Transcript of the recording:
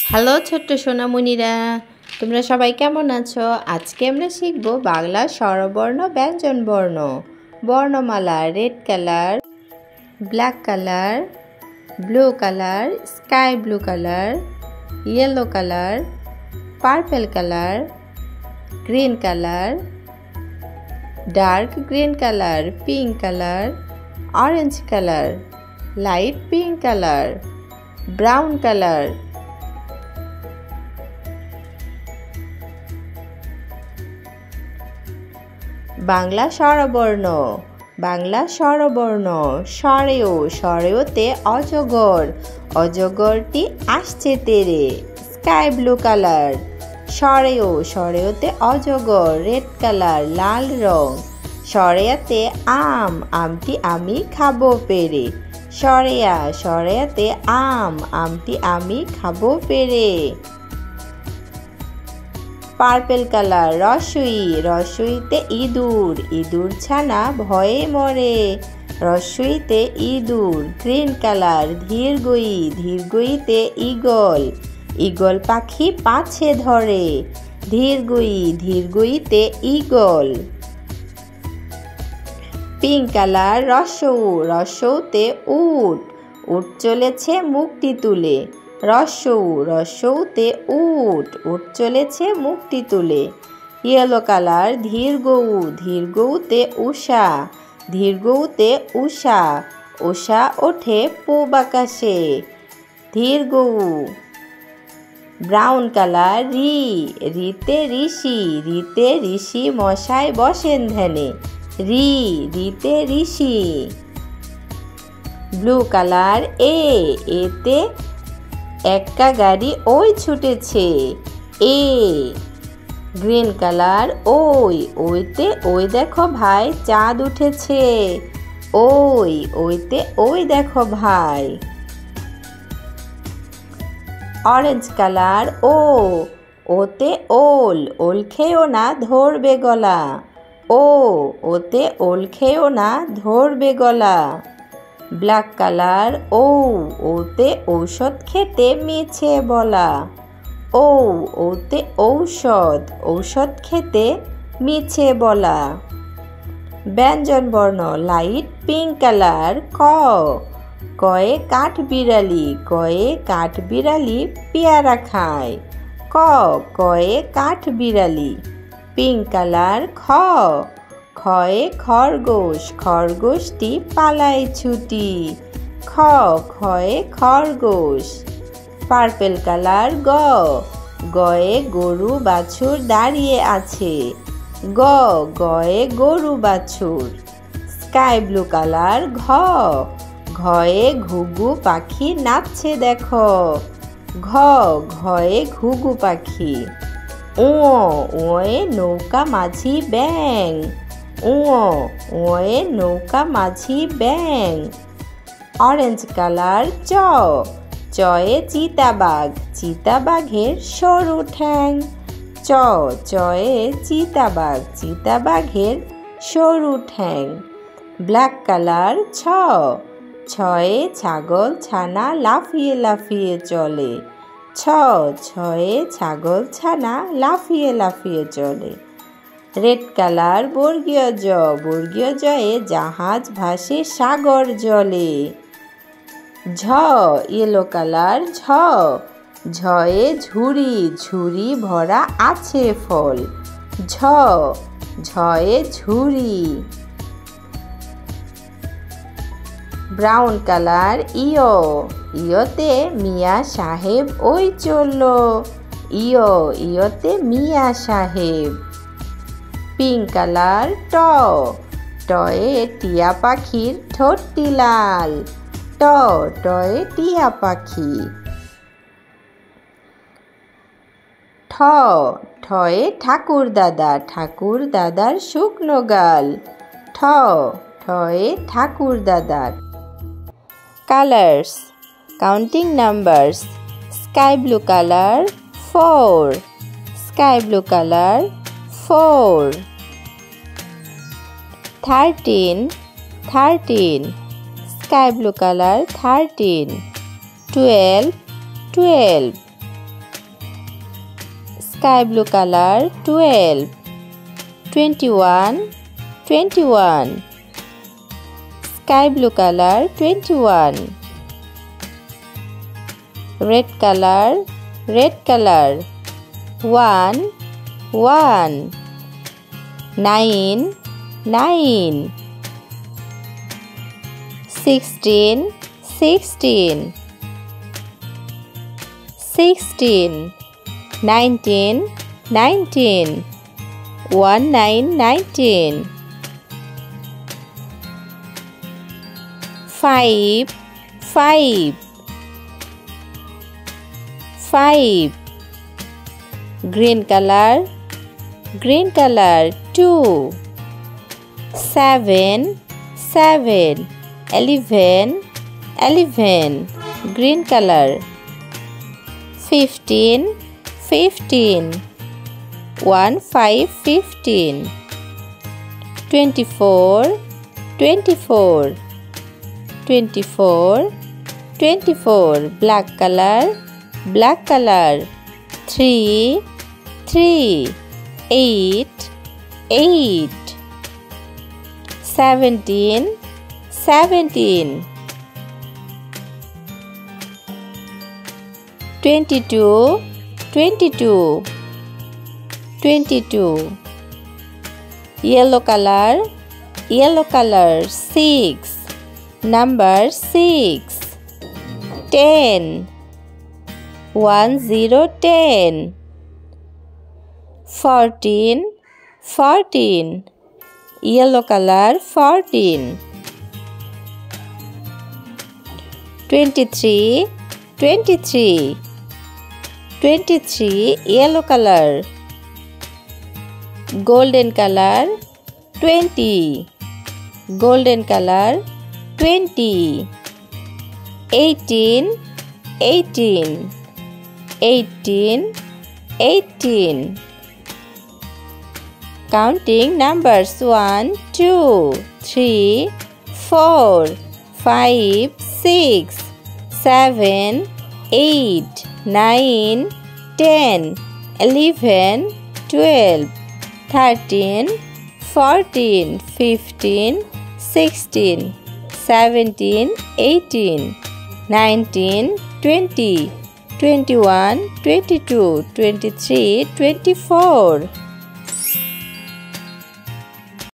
Hello ছোট্ট সোনামণিরা, তোমরা সবাই কেমন আছো? আজকে আমরা শিখব বাংলা স্বরবর্ণ ব্যঞ্জনবর্ণ। বর্ণমালা red colour, black colour, blue colour, sky blue colour, yellow colour, purple colour, green colour, dark green colour, pink colour, orange colour, light pink colour, brown colour. Bangla স্বরবর্ণ। বাংলা স্বরবর্ণ স্বরেও, স্বরেওতে অজগর, অজগরটি আসছে তেরে, স্কাই ব্লু কালার। স্বরেও, স্বরেওতে অজগর, রেড কালার, লাল রং। স্বরেয়াতে আম, আমটি আমি খাবো পেরে। স্বরেয়া, স্বরেয়াতে আম, আমটি আমি খাবো পেরে। পার্পল কালার রসই, রসইতে ইঁদুর, ইঁদুর ছানা ভয়ে মরে। রসইতে ইঁদুর। গ্রিন কালার ধীরগই, ধীরগইতে ঈগল, ঈগল পাখি পাছে ধরে। ধীরগই, ধীরগইতে ঈগল। পিঙ্ক কালার রসৌ, রসৌতে উট, উট চলেছে মুখটি তুলে। রসৌ, রসৌতে উট, উট চলেছে মুখটি তুলে। ইয়েলো কালার ধীরগৌ, ধীরগৌতে উষা, ধীরগৌতে উষা, উষা ওঠে পূব আকাশে। ধীরগৌ। ব্রাউন কালার রি, রিতে ঋষি, রিতে ঋষি মশাই বসেন ধ্যানে। রি, রিতে ঋষি। ব্লু কালার এ, এতে একটা গাড়ি ওই ছুটেছে, এ। গ্রিন কালার ওই, ওইতে ওই দেখো ভাই চাঁদ উঠেছে, ওই, ওইতে ওই দেখো ভাই। অরেঞ্জ কালার ও, ওতে ওল, ওল খেও না ধরবে গলা। ও, ওতে ওল খেও না ধরবে গলা। ব্ল্যাক কালার ও, ওতে ঔষধ খেতে মিছে বলা। ও, ওতে ঔষধ, ঔষধ খেতে মিছে বলা। ব্যঞ্জনবর্ণ লাইট পিঙ্ক কালার ক, কয়ে কাঠ বিড়ালি, কয়ে কাঠ বিড়ালি পেয়ারা খায়। ক, কয়ে কাঠ বিড়ালি। পিঙ্ক কালার খ, খয়ে খরগোশ, খরগোশটি পালায় ছুটি। খ, খয়ে খরগোশ। পার্পল কালার গ, গয়ে গরু বাছুর দাঁড়িয়ে আছে। গ, গয়ে গরু বাছুর। স্কাই ব্লু কালার ঘ, ঘয়ে ঘুঘু পাখি নাচছে দেখো। ঘ, ঘয়ে ঘুঘু পাখি। ও, ওয়ে নৌকা মাঝি ব্যাং, ও, ওয়ে নৌকা মাঝি ব্যাং। অরেঞ্জ কালার চ, চয়ে চিতাবাঘ, চিতাবাঘের সরু ঠ্যাং। চ, চয়ে চিতাবাঘ, চিতাবাঘের সরু ঠ্যাং। ব্ল্যাক কালার ছ, ছয়ে ছাগল ছানা লাফিয়ে লাফিয়ে চলে। ছ, ছয়ে ছাগল ছানা লাফিয়ে লাফিয়ে চলে। রেড কালার বর্গীয় জ, বর্গীয় জয়ে জাহাজ ভাসে সাগর জলে। ঝ, ইয়েলো কালার ঝ, ঝয়ে ঝুড়ি, ঝুড়ি ভরা আছে ফল। ঝ, ঝয়ে ঝুড়ি। ব্রাউন কালার ইয়, ইয়তে মিয়া সাহেব ওই চলল। ইয়, ইয়তে মিয়া সাহেব। পিঙ্ক কালার ট, টয়ে টিয়া পাখির ঠোঁটটি লাল। ট, টয়ে টিয়া পাখি। ঠ, ঠয়ে ঠাকুর দাদা, ঠাকুর দাদার শুকনো গাল। ঠ, ঠয়ে ঠাকুর দাদার। Colours counting numbers sky blue colour 4, sky blue colour 4, 13, 13, sky blue color 13, 12, 12, Sky blue color 12, 21, 21. Sky blue color 21. Red color 1, 1. 9, 9. 16, 16. 16. 19, 19. 19. 5, 5. 5. Green color 2. 7, 7. 11, 11. Green color 15, 15. 1, 5, 15. 24, 24. 24, 24. Black color 3, 3. 8, 8. 17, 17. 22, 22. 22. Yellow color 6. Number 6. 10, 10. 14, 14. Yellow color 14. 23, 23. 23. Yellow color. Golden color 20. Golden color 20. 18, 18. 18, 18. Counting numbers 1, 2, 3, 4, 5, 6, 7, 8, 9, 10, 11, 12, 13, 14, 15, 16, 17, 18, 19, 20, 21, 22, 23, 24.